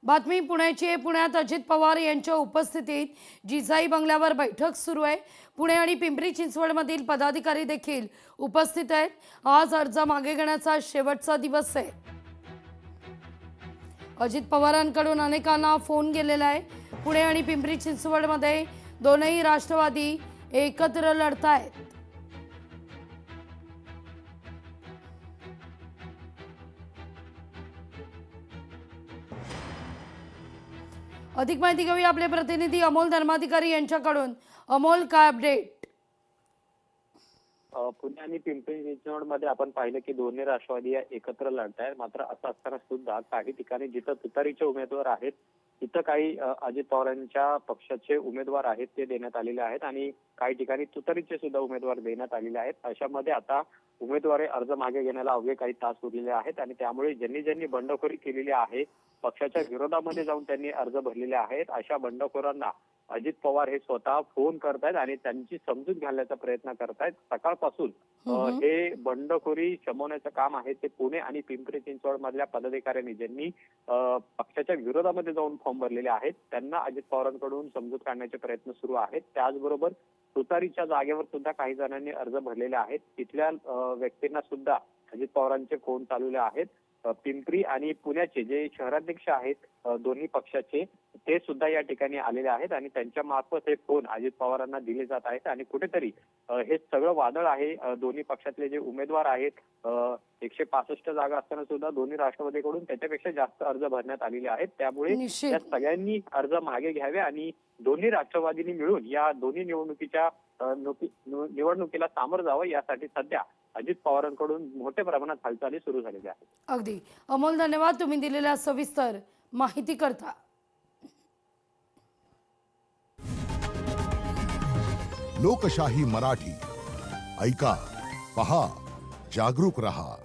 बातमी पुण्याची आहे। पुण्यात अजित पवार यांच्या उपस्थितीत जिजाई बंगल्यावर बैठक सुरू आहे। पुणे आणि पिंपरी चिंचवडमधील पदाधिकारी देखील उपस्थित आहेत। आज अर्ज मागे घेण्याचा शेवटचा दिवस आहे। अजित पवारांकडून अनेकांना फोन गेलेला आहे। पुणे आणि पिंपरी चिंचवडमध्ये दोनही राष्ट्रवादी एकत्र लढतायत। अधिक माहिती घेऊया आपले प्रतिनिधी अमोल धर्माधिकारी यांच्याकडून। अमोल, काय अपडेट? पुणे आणि पिंपरी चिंचवडमध्ये आपण पाहिलं की दोन्ही राष्ट्रवादी एकत्र लढतायत। मात्र असं असताना सुद्धा काही ठिकाणी जिथं तुतारीचे उमेदवार आहेत तिथं काही अजित पवारांच्या पक्षाचे उमेदवार आहेत ते देण्यात आलेले आहेत आणि काही ठिकाणी तुतारीचे सुद्धा उमेदवार देण्यात आलेले आहेत। अशामध्ये आता उमेदवारी अर्ज मागे घेण्याला अवघे काही तास उरलेले आहेत आणि त्यामुळे ज्यांनी बंडखोरी केलेली आहे, पक्षाच्या विरोधामध्ये जाऊन त्यांनी अर्ज भरलेले आहेत, अशा बंडखोरांना अजित पवार हे स्वतः फोन करतायत आणि त्यांची समजूत घालण्याचा प्रयत्न करतायत। सकाळपासून हे बंडखोरी शमवण्याचं काम आहे ते पुणे आणि पिंपरी चिंचवड मधल्या पदाधिकाऱ्यांनी ज्यांनी पक्षाच्या विरोधामध्ये जाऊन फॉर्म भरलेले आहेत त्यांना अजित पवारांकडून समजूत काढण्याचे प्रयत्न सुरू आहेत। त्याचबरोबर तुतारीच्या जागेवर सुद्धा काही जणांनी अर्ज भरलेले आहेत। तिथल्या व्यक्तींना सुद्धा अजित पवारांचे फोन चालवले आहेत। पिंपरी आणि पुण्याचे जे शहराध्यक्ष आहेत दोन्ही पक्षाचे ते सुद्धा या ठिकाणी आलेले आहेत आणि त्यांच्या मार्फत हे फोन अजित पवारांना दिले जात आहेत आणि कुठेतरी हे सगळं वादळ आहे। दोन्ही पक्षातले जे उमेदवार आहेत 165 जागा असताना सुद्धा दोन्ही राष्ट्रवादीकडून त्याच्यापेक्षा जास्त अर्ज भरण्यात आलेले आहेत। त्यामुळे या सगळ्यांनी अर्ज मागे घ्यावे आणि दोन्ही राष्ट्रवादींनी मिळून या दोन्ही निवडणुकीला सामोरं जावं यासाठी सध्या अजित पवारांकडून मोठ्या प्रमाणात हालचाली सुरू झालेल्या आहेत। अगदी अमोल, धन्यवाद तुम्ही दिलेल्या सविस्तर माहिती करता। लोकशाही मराठी ऐका, पहा, जागरूक रहा।